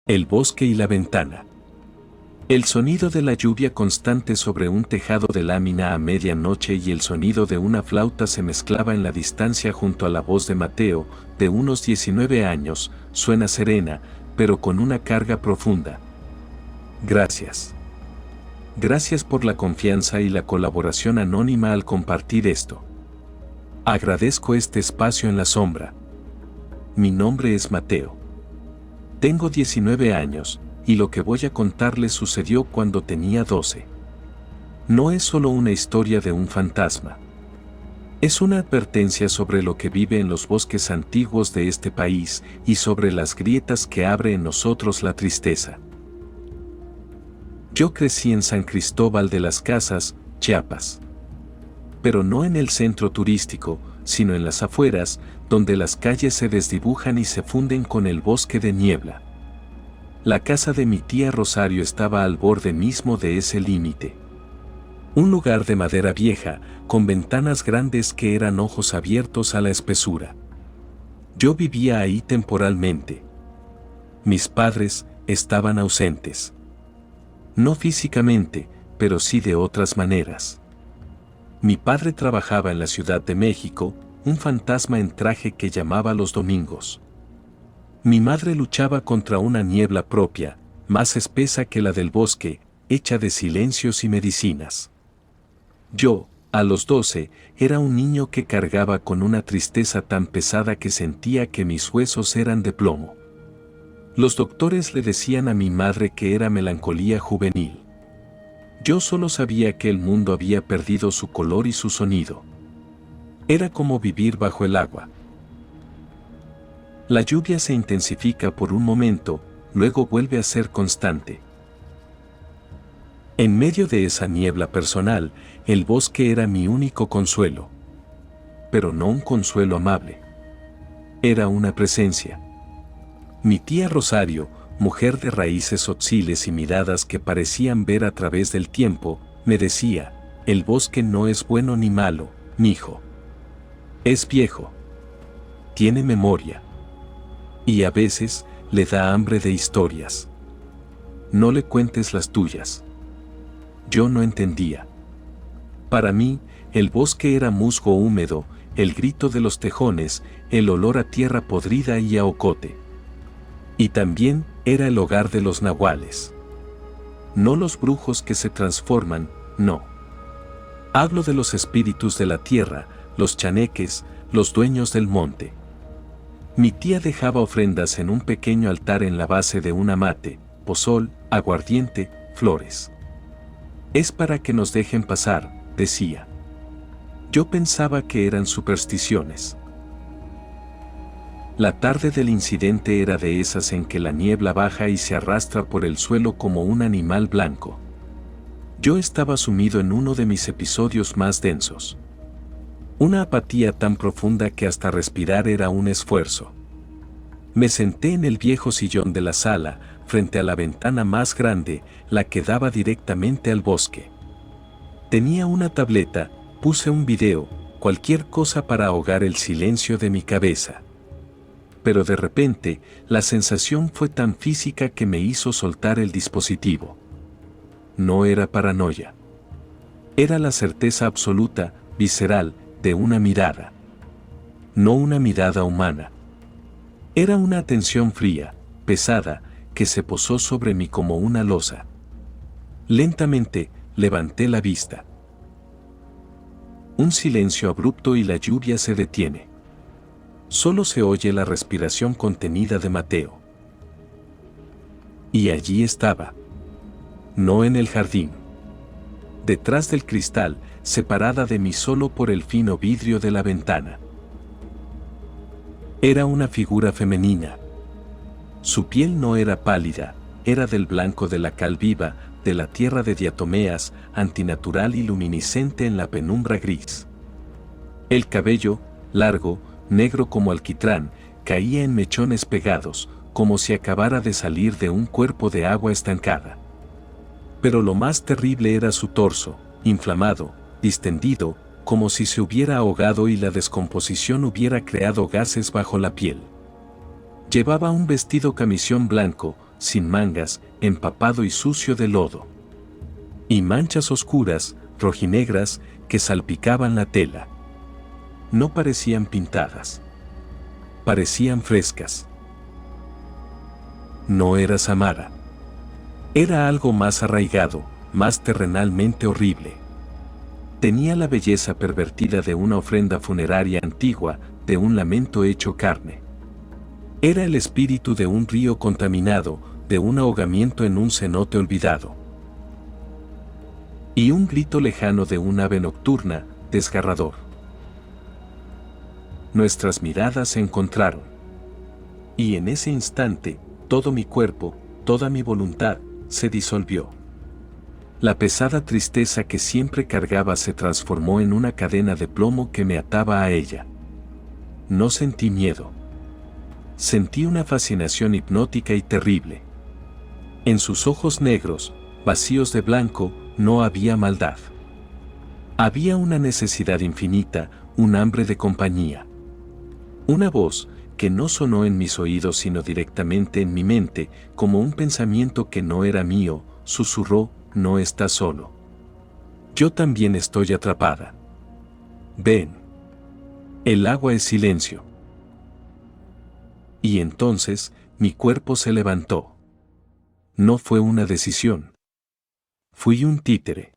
El bosque y la ventana. El sonido de la lluvia constante sobre un tejado de lámina a medianoche y el sonido de una flauta se mezclaba en la distancia junto a la voz de Mateo, de unos 19 años, suena serena, pero con una carga profunda. Gracias. Gracias por la confianza y la colaboración anónima al compartir esto. Agradezco este espacio en la sombra. Mi nombre es Mateo. Tengo 19 años, y lo que voy a contarles sucedió cuando tenía 12. No es solo una historia de un fantasma. Es una advertencia sobre lo que vive en los bosques antiguos de este país y sobre las grietas que abre en nosotros la tristeza. Yo crecí en San Cristóbal de las Casas, Chiapas. Pero no en el centro turístico, sino en las afueras, donde las calles se desdibujan y se funden con el bosque de niebla. La casa de mi tía Rosario estaba al borde mismo de ese límite. Un lugar de madera vieja, con ventanas grandes que eran ojos abiertos a la espesura. Yo vivía ahí temporalmente. Mis padres estaban ausentes. No físicamente, pero sí de otras maneras. Mi padre trabajaba en la Ciudad de México, un fantasma en traje que llamaba los domingos. Mi madre luchaba contra una niebla propia, más espesa que la del bosque, hecha de silencios y medicinas. Yo, a los 12, era un niño que cargaba con una tristeza tan pesada que sentía que mis huesos eran de plomo. Los doctores le decían a mi madre que era melancolía juvenil. Yo solo sabía que el mundo había perdido su color y su sonido. Era como vivir bajo el agua. La lluvia se intensifica por un momento, luego vuelve a ser constante. En medio de esa niebla personal, el bosque era mi único consuelo. Pero no un consuelo amable. Era una presencia. Mi tía Rosario, mujer de raíces otziles y miradas que parecían ver a través del tiempo, me decía, el bosque no es bueno ni malo, mijo. Es viejo. Tiene memoria. Y a veces, le da hambre de historias. No le cuentes las tuyas. Yo no entendía. Para mí, el bosque era musgo húmedo, el grito de los tejones, el olor a tierra podrida y a ocote. Y también era el hogar de los nahuales. No los brujos que se transforman, no. Hablo de los espíritus de la tierra, los chaneques, los dueños del monte. Mi tía dejaba ofrendas en un pequeño altar en la base de un amate, pozol, aguardiente, flores. Es para que nos dejen pasar, decía. Yo pensaba que eran supersticiones. La tarde del incidente era de esas en que la niebla baja y se arrastra por el suelo como un animal blanco. Yo estaba sumido en uno de mis episodios más densos. Una apatía tan profunda que hasta respirar era un esfuerzo. Me senté en el viejo sillón de la sala, frente a la ventana más grande, la que daba directamente al bosque. Tenía una tableta, puse un video, cualquier cosa para ahogar el silencio de mi cabeza. Pero de repente, la sensación fue tan física que me hizo soltar el dispositivo. No era paranoia. Era la certeza absoluta, visceral, de una mirada. No una mirada humana. Era una atención fría, pesada, que se posó sobre mí como una losa. Lentamente, levanté la vista. Un silencio abrupto y la lluvia se detiene. Solo se oye la respiración contenida de Mateo. Y allí estaba. No en el jardín. Detrás del cristal, separada de mí solo por el fino vidrio de la ventana. Era una figura femenina. Su piel no era pálida, era del blanco de la cal viva, de la tierra de diatomeas, antinatural y luminiscente en la penumbra gris. El cabello, largo, negro como alquitrán, caía en mechones pegados, como si acabara de salir de un cuerpo de agua estancada. Pero lo más terrible era su torso, inflamado, distendido, como si se hubiera ahogado y la descomposición hubiera creado gases bajo la piel. Llevaba un vestido camisón blanco, sin mangas, empapado y sucio de lodo. Y manchas oscuras, rojinegras, que salpicaban la tela. No parecían pintadas. Parecían frescas. No era Samara. Era algo más arraigado, más terrenalmente horrible. Tenía la belleza pervertida de una ofrenda funeraria antigua, de un lamento hecho carne. Era el espíritu de un río contaminado, de un ahogamiento en un cenote olvidado. Y un grito lejano de un ave nocturna, desgarrador. Nuestras miradas se encontraron. Y en ese instante, todo mi cuerpo, toda mi voluntad, se disolvió. La pesada tristeza que siempre cargaba se transformó en una cadena de plomo que me ataba a ella. No sentí miedo. Sentí una fascinación hipnótica y terrible. En sus ojos negros, vacíos de blanco, no había maldad. Había una necesidad infinita, un hambre de compañía. Una voz, que no sonó en mis oídos sino directamente en mi mente, como un pensamiento que no era mío, susurró: no estás solo. Yo también estoy atrapada. Ven. El agua es silencio. Y entonces, mi cuerpo se levantó. No fue una decisión. Fui un títere.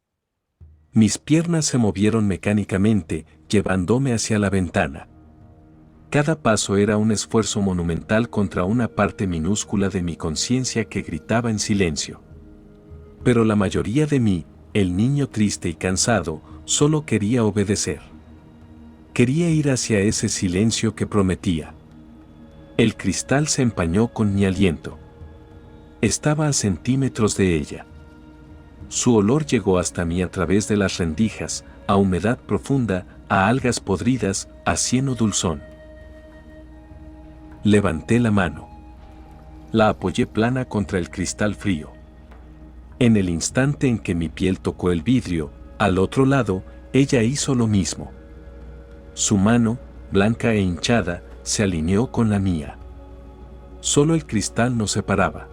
Mis piernas se movieron mecánicamente, llevándome hacia la ventana. Cada paso era un esfuerzo monumental contra una parte minúscula de mi conciencia que gritaba en silencio. Pero la mayoría de mí, el niño triste y cansado, solo quería obedecer. Quería ir hacia ese silencio que prometía. El cristal se empañó con mi aliento. Estaba a centímetros de ella. Su olor llegó hasta mí a través de las rendijas, a humedad profunda, a algas podridas, a cieno dulzón. Levanté la mano. La apoyé plana contra el cristal frío. En el instante en que mi piel tocó el vidrio, al otro lado, ella hizo lo mismo. Su mano, blanca e hinchada, se alineó con la mía. Solo el cristal nos separaba.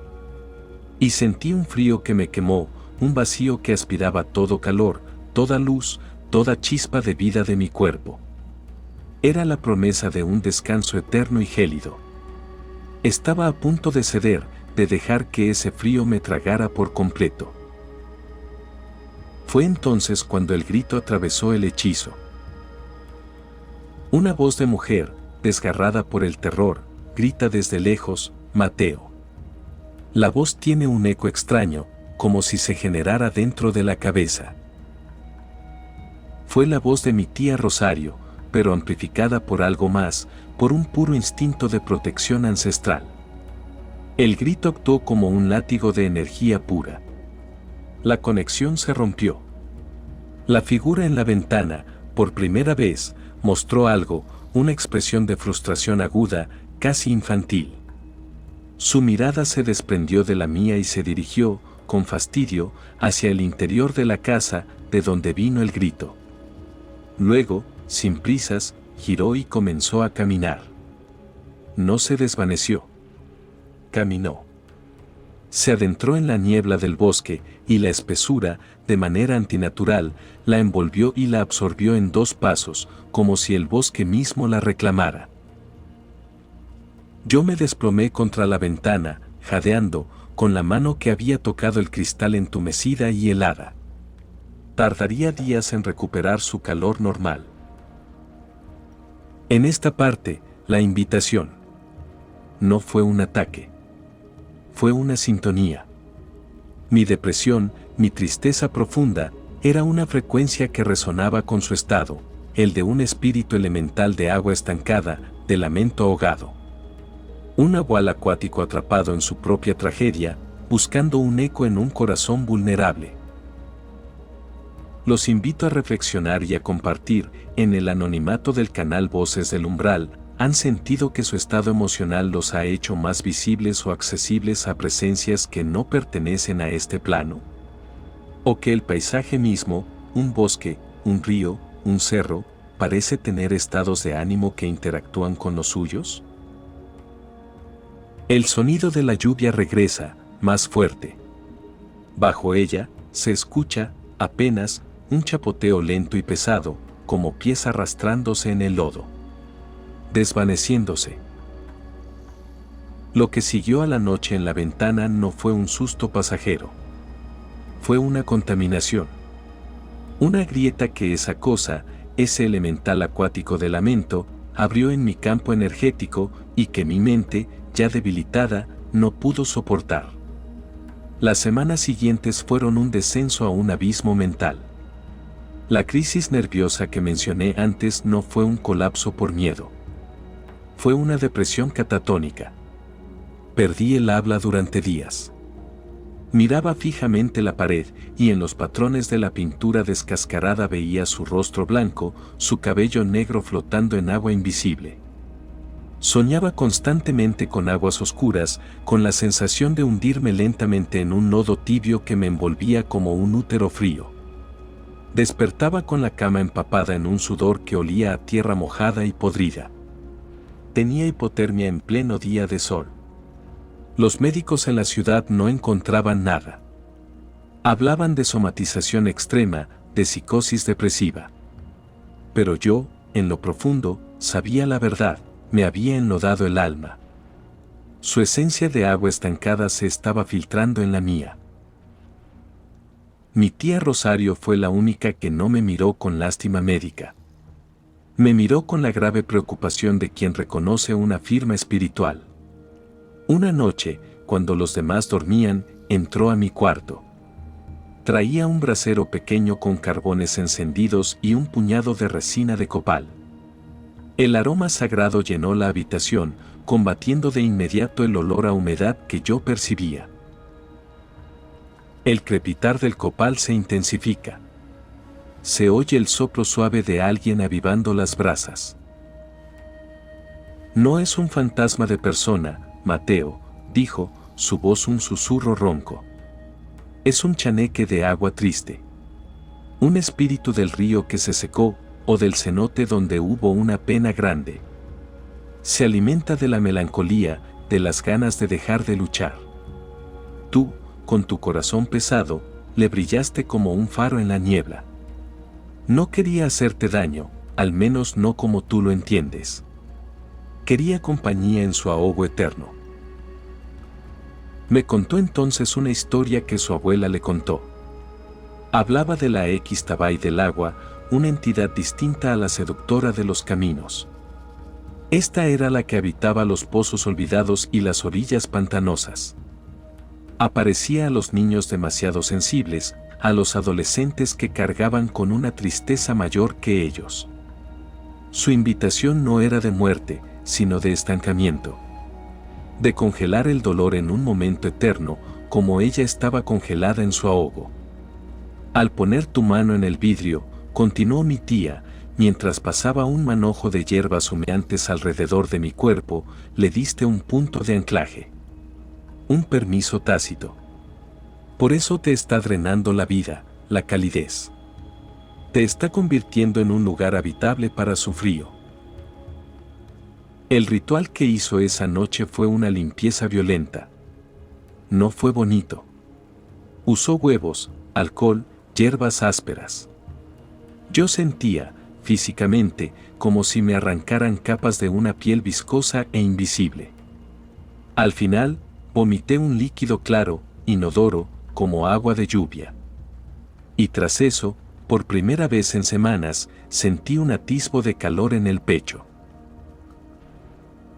Y sentí un frío que me quemó, un vacío que aspiraba todo calor, toda luz, toda chispa de vida de mi cuerpo. Era la promesa de un descanso eterno y gélido. Estaba a punto de ceder, de dejar que ese frío me tragara por completo. Fue entonces cuando el grito atravesó el hechizo. Una voz de mujer, desgarrada por el terror, grita desde lejos: Mateo. La voz tiene un eco extraño, como si se generara dentro de la cabeza. Fue la voz de mi tía Rosario, pero amplificada por algo más, por un puro instinto de protección ancestral. El grito actuó como un látigo de energía pura. La conexión se rompió. La figura en la ventana, por primera vez, mostró algo, una expresión de frustración aguda, casi infantil. Su mirada se desprendió de la mía y se dirigió, con fastidio, hacia el interior de la casa, de donde vino el grito. Luego, sin prisas, giró y comenzó a caminar. No se desvaneció. Caminó. Se adentró en la niebla del bosque, y la espesura, de manera antinatural, la envolvió y la absorbió en 2 pasos, como si el bosque mismo la reclamara. Yo me desplomé contra la ventana, jadeando, con la mano que había tocado el cristal entumecida y helada. Tardaría días en recuperar su calor normal. En esta parte, la invitación. No fue un ataque. Fue una sintonía. Mi depresión, mi tristeza profunda, era una frecuencia que resonaba con su estado, el de un espíritu elemental de agua estancada, de lamento ahogado. Un nahual acuático atrapado en su propia tragedia, buscando un eco en un corazón vulnerable. Los invito a reflexionar y a compartir. En el anonimato del canal Voces del Umbral, ¿han sentido que su estado emocional los ha hecho más visibles o accesibles a presencias que no pertenecen a este plano? ¿O que el paisaje mismo, un bosque, un río, un cerro, parece tener estados de ánimo que interactúan con los suyos? El sonido de la lluvia regresa, más fuerte. Bajo ella, se escucha, apenas, un chapoteo lento y pesado, como pies arrastrándose en el lodo. Desvaneciéndose. Lo que siguió a la noche en la ventana no fue un susto pasajero. Fue una contaminación. Una grieta que esa cosa, ese elemental acuático de lamento, abrió en mi campo energético y que mi mente, ya debilitada, no pudo soportar. Las semanas siguientes fueron un descenso a un abismo mental. La crisis nerviosa que mencioné antes no fue un colapso por miedo. Fue una depresión catatónica. Perdí el habla durante días. Miraba fijamente la pared y en los patrones de la pintura descascarada veía su rostro blanco, su cabello negro flotando en agua invisible. Soñaba constantemente con aguas oscuras, con la sensación de hundirme lentamente en un lodo tibio que me envolvía como un útero frío. Despertaba con la cama empapada en un sudor que olía a tierra mojada y podrida. Tenía hipotermia en pleno día de sol. Los médicos en la ciudad no encontraban nada. Hablaban de somatización extrema, de psicosis depresiva. Pero yo, en lo profundo, sabía la verdad. Me había enlodado el alma. Su esencia de agua estancada se estaba filtrando en la mía. Mi tía Rosario fue la única que no me miró con lástima médica. Me miró con la grave preocupación de quien reconoce una firma espiritual. Una noche, cuando los demás dormían, entró a mi cuarto. Traía un brasero pequeño con carbones encendidos y un puñado de resina de copal. El aroma sagrado llenó la habitación, combatiendo de inmediato el olor a humedad que yo percibía. El crepitar del copal se intensifica. Se oye el soplo suave de alguien avivando las brasas. No es un fantasma de persona, Mateo, dijo, su voz un susurro ronco. Es un chaneque de agua triste. Un espíritu del río que se secó, o del cenote donde hubo una pena grande. Se alimenta de la melancolía, de las ganas de dejar de luchar. Tú, con tu corazón pesado, le brillaste como un faro en la niebla. No quería hacerte daño, al menos no como tú lo entiendes. Quería compañía en su ahogo eterno. Me contó entonces una historia que su abuela le contó. Hablaba de la Ixtabay del agua, una entidad distinta a la seductora de los caminos. Esta era la que habitaba los pozos olvidados y las orillas pantanosas. Aparecía a los niños demasiado sensibles, a los adolescentes que cargaban con una tristeza mayor que ellos. Su invitación no era de muerte, sino de estancamiento. De congelar el dolor en un momento eterno, como ella estaba congelada en su ahogo. Al poner tu mano en el vidrio, continuó mi tía, mientras pasaba un manojo de hierbas humeantes alrededor de mi cuerpo, le diste un punto de anclaje. Un permiso tácito. Por eso te está drenando la vida, la calidez. Te está convirtiendo en un lugar habitable para su frío. El ritual que hizo esa noche fue una limpieza violenta. No fue bonito. Usó huevos, alcohol, hierbas ásperas. Yo sentía, físicamente, como si me arrancaran capas de una piel viscosa e invisible. Al final, vomité un líquido claro, inodoro, como agua de lluvia. Y tras eso, por primera vez en semanas, sentí un atisbo de calor en el pecho.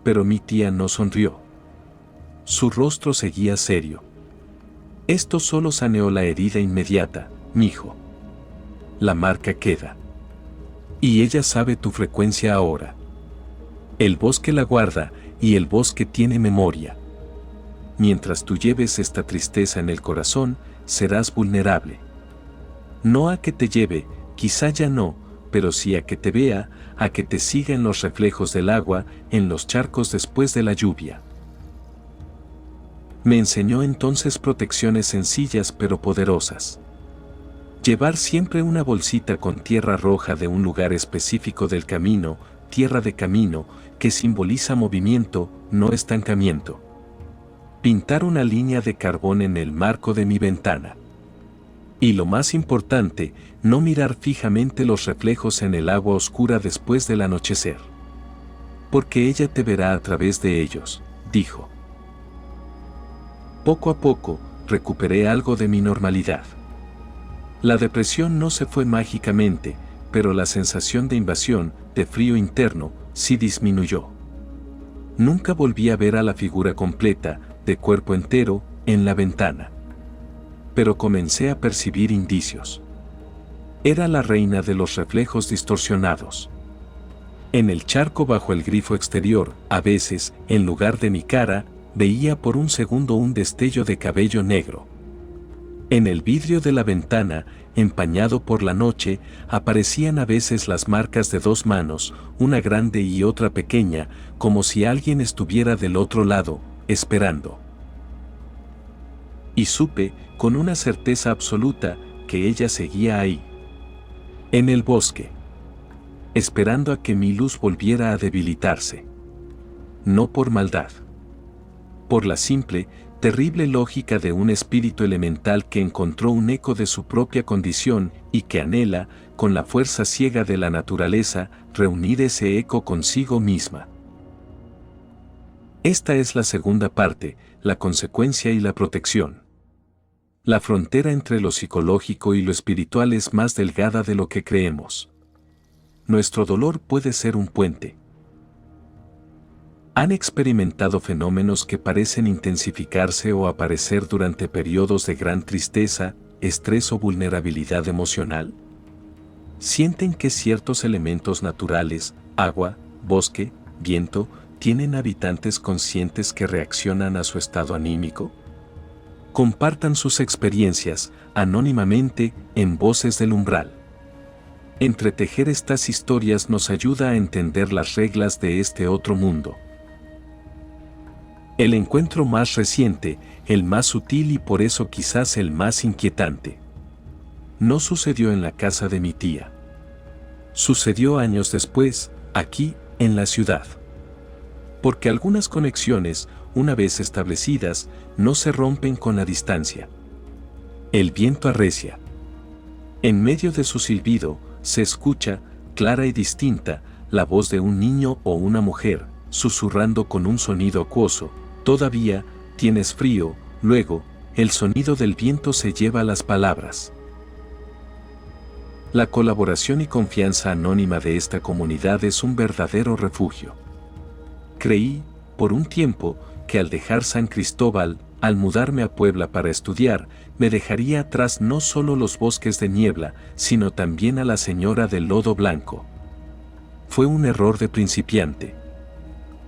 Pero mi tía no sonrió. Su rostro seguía serio. Esto solo saneó la herida inmediata, mijo. La marca queda. Y ella sabe tu frecuencia ahora. El bosque la guarda, y el bosque tiene memoria. Mientras tú lleves esta tristeza en el corazón, serás vulnerable. No a que te lleve, quizá ya no, pero sí a que te vea, a que te siga en los reflejos del agua, en los charcos después de la lluvia. Me enseñó entonces protecciones sencillas pero poderosas. Llevar siempre una bolsita con tierra roja de un lugar específico del camino, tierra de camino, que simboliza movimiento, no estancamiento. pintar una línea de carbón en el marco de mi ventana. Y lo más importante, no mirar fijamente los reflejos en el agua oscura después del anochecer. Porque ella te verá a través de ellos, dijo. Poco a poco, recuperé algo de mi normalidad. La depresión no se fue mágicamente, pero la sensación de invasión, de frío interno, sí disminuyó. Nunca volví a ver a la figura completa, de cuerpo entero, en la ventana. Pero comencé a percibir indicios. Era la reina de los reflejos distorsionados. En el charco bajo el grifo exterior, a veces, en lugar de mi cara, veía por un segundo un destello de cabello negro. En el vidrio de la ventana, empañado por la noche, aparecían a veces las marcas de dos manos, una grande y otra pequeña, como si alguien estuviera del otro lado, esperando. Y supe, con una certeza absoluta, que ella seguía ahí. En el bosque. Esperando a que mi luz volviera a debilitarse. No por maldad. Por la simple, terrible lógica de un espíritu elemental que encontró un eco de su propia condición y que anhela, con la fuerza ciega de la naturaleza, reunir ese eco consigo misma. Esta es la segunda parte, la consecuencia y la protección. La frontera entre lo psicológico y lo espiritual es más delgada de lo que creemos. Nuestro dolor puede ser un puente. ¿Han experimentado fenómenos que parecen intensificarse o aparecer durante periodos de gran tristeza, estrés o vulnerabilidad emocional? ¿Sienten que ciertos elementos naturales, agua, bosque, viento, tienen habitantes conscientes que reaccionan a su estado anímico? Compartan sus experiencias, anónimamente, en Voces del Umbral. Entretejer estas historias nos ayuda a entender las reglas de este otro mundo. El encuentro más reciente, el más sutil y por eso quizás el más inquietante. No sucedió en la casa de mi tía. Sucedió años después, aquí, en la ciudad. Porque algunas conexiones, una vez establecidas, no se rompen con la distancia. El viento arrecia. En medio de su silbido, se escucha, clara y distinta, la voz de un niño o una mujer, susurrando con un sonido acuoso. Todavía, tienes frío. Luego, el sonido del viento se lleva las palabras. La colaboración y confianza anónima de esta comunidad es un verdadero refugio. Creí, por un tiempo, que al dejar San Cristóbal, al mudarme a Puebla para estudiar, me dejaría atrás no solo los bosques de niebla, sino también a la señora del lodo blanco. Fue un error de principiante.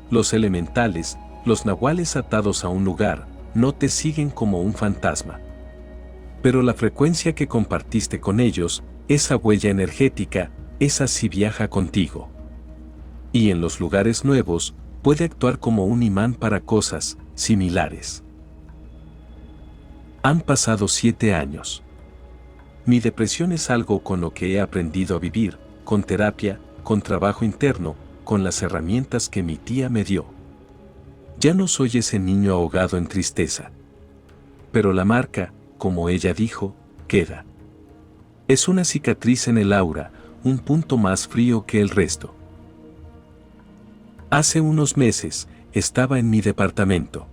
Los elementales, los nahuales atados a un lugar, no te siguen como un fantasma. Pero la frecuencia que compartiste con ellos, esa huella energética, esa sí viaja contigo. Y en los lugares nuevos, puede actuar como un imán para cosas similares. Han pasado 7 años. Mi depresión es algo con lo que he aprendido a vivir, con terapia, con trabajo interno, con las herramientas que mi tía me dio. Ya no soy ese niño ahogado en tristeza. Pero la marca, como ella dijo, queda. Es una cicatriz en el aura, un punto más frío que el resto. Hace unos meses, estaba en mi departamento.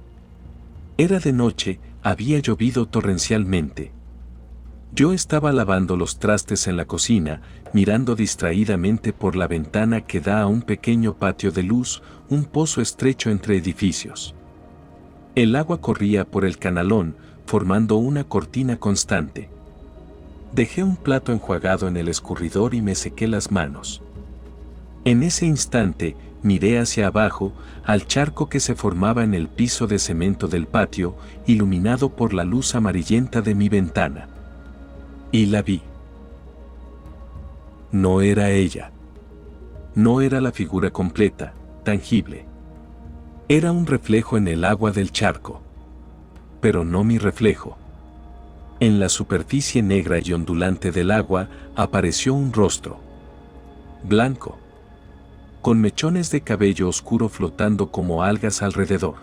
Era de noche, había llovido torrencialmente. Yo estaba lavando los trastes en la cocina, mirando distraídamente por la ventana que da a un pequeño patio de luz, un pozo estrecho entre edificios. El agua corría por el canalón, formando una cortina constante. Dejé un plato enjuagado en el escurridor y me sequé las manos. En ese instante, miré hacia abajo, al charco que se formaba en el piso de cemento del patio, iluminado por la luz amarillenta de mi ventana. Y la vi. No era ella. No era la figura completa, tangible. Era un reflejo en el agua del charco. Pero no mi reflejo. En la superficie negra y ondulante del agua apareció un rostro. Blanco. Con mechones de cabello oscuro flotando como algas alrededor.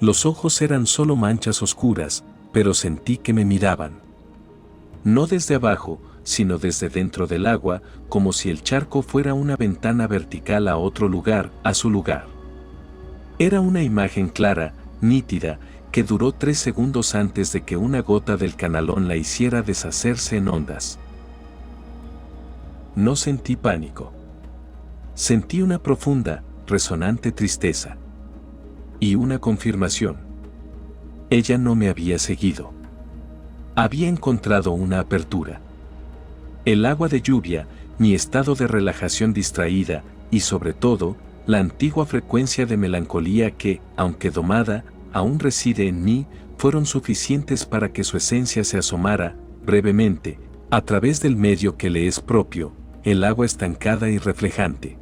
Los ojos eran solo manchas oscuras, pero sentí que me miraban. No desde abajo, sino desde dentro del agua, como si el charco fuera una ventana vertical a otro lugar, a su lugar. Era una imagen clara, nítida, que duró 3 segundos antes de que una gota del canalón la hiciera deshacerse en ondas. No sentí pánico. Sentí una profunda, resonante tristeza. Y una confirmación. Ella no me había seguido. Había encontrado una apertura. El agua de lluvia, mi estado de relajación distraída, y sobre todo, la antigua frecuencia de melancolía que, aunque domada, aún reside en mí, fueron suficientes para que su esencia se asomara, brevemente, a través del medio que le es propio, el agua estancada y reflejante.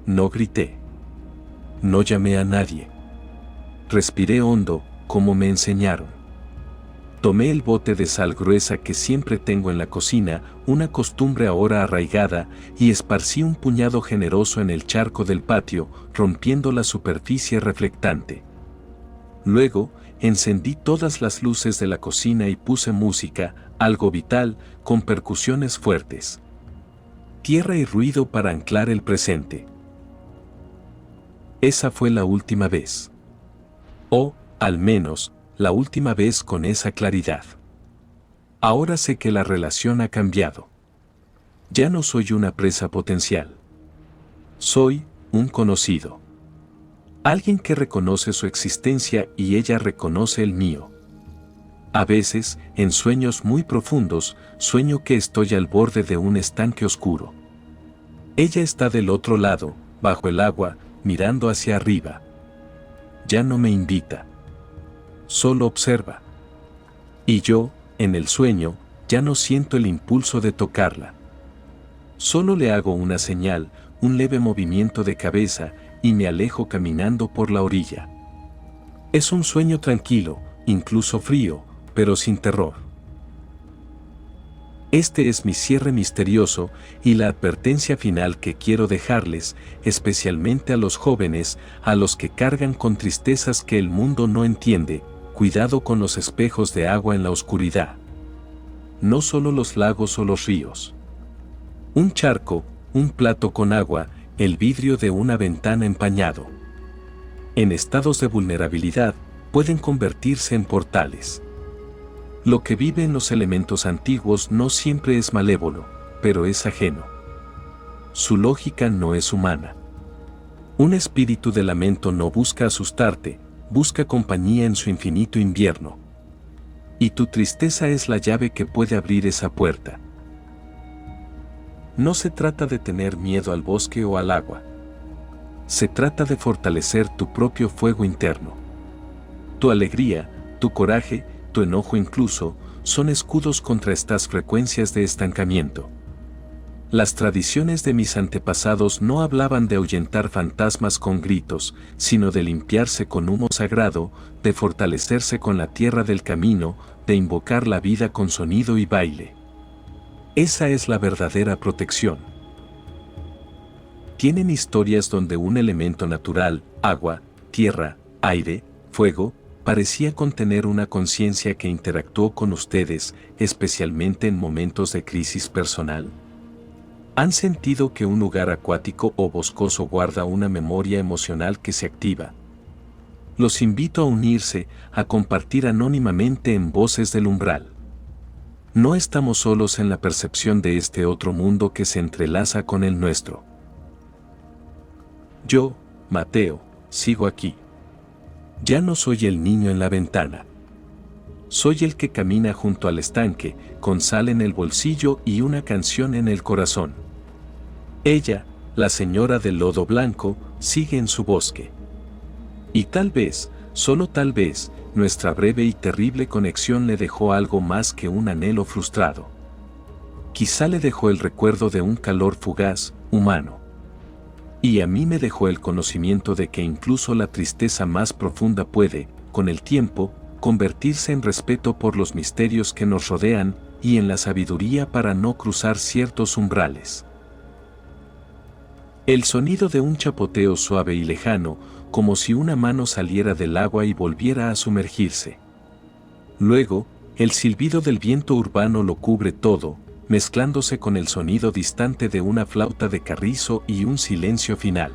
No grité. No llamé a nadie. Respiré hondo, como me enseñaron. Tomé el bote de sal gruesa que siempre tengo en la cocina, una costumbre ahora arraigada, y esparcí un puñado generoso en el charco del patio, rompiendo la superficie reflectante. Luego, encendí todas las luces de la cocina y puse música, algo vital, con percusiones fuertes. Tierra y ruido para anclar el presente. Esa fue la última vez. O, al menos, la última vez con esa claridad. Ahora sé que la relación ha cambiado. Ya no soy una presa potencial. Soy un conocido. Alguien que reconoce su existencia y ella reconoce el mío. A veces, en sueños muy profundos, sueño que estoy al borde de un estanque oscuro. Ella está del otro lado, bajo el agua, mirando hacia arriba. Ya no me invita. Solo observa. Y yo, en el sueño, ya no siento el impulso de tocarla. Solo le hago una señal, un leve movimiento de cabeza, y me alejo caminando por la orilla. Es un sueño tranquilo, incluso frío, pero sin terror. Este es mi cierre misterioso y la advertencia final que quiero dejarles, especialmente a los jóvenes, a los que cargan con tristezas que el mundo no entiende. Cuidado con los espejos de agua en la oscuridad. No solo los lagos o los ríos. Un charco, un plato con agua, el vidrio de una ventana empañado. En estados de vulnerabilidad, pueden convertirse en portales. Lo que vive en los elementos antiguos no siempre es malévolo, pero es ajeno. Su lógica no es humana. Un espíritu de lamento no busca asustarte, busca compañía en su infinito invierno. Y tu tristeza es la llave que puede abrir esa puerta. No se trata de tener miedo al bosque o al agua. Se trata de fortalecer tu propio fuego interno. Tu alegría, tu coraje, tu enojo incluso, son escudos contra estas frecuencias de estancamiento. Las tradiciones de mis antepasados no hablaban de ahuyentar fantasmas con gritos, sino de limpiarse con humo sagrado, de fortalecerse con la tierra del camino, de invocar la vida con sonido y baile. Esa es la verdadera protección. Tienen historias donde un elemento natural, agua, tierra, aire, fuego, parecía contener una conciencia que interactuó con ustedes, especialmente en momentos de crisis personal. ¿Han sentido que un lugar acuático o boscoso guarda una memoria emocional que se activa? Los invito a unirse, a compartir anónimamente en Voces del Umbral. No estamos solos en la percepción de este otro mundo que se entrelaza con el nuestro. Yo, Mateo, sigo aquí. Ya no soy el niño en la ventana. Soy el que camina junto al estanque, con sal en el bolsillo y una canción en el corazón. Ella, la señora del lodo blanco, sigue en su bosque. Y tal vez, solo tal vez, nuestra breve y terrible conexión le dejó algo más que un anhelo frustrado. Quizá le dejó el recuerdo de un calor fugaz, humano. Y a mí me dejó el conocimiento de que incluso la tristeza más profunda puede, con el tiempo, convertirse en respeto por los misterios que nos rodean y en la sabiduría para no cruzar ciertos umbrales. El sonido de un chapoteo suave y lejano, como si una mano saliera del agua y volviera a sumergirse. Luego, el silbido del viento urbano lo cubre todo, mezclándose con el sonido distante de una flauta de carrizo y un silencio final.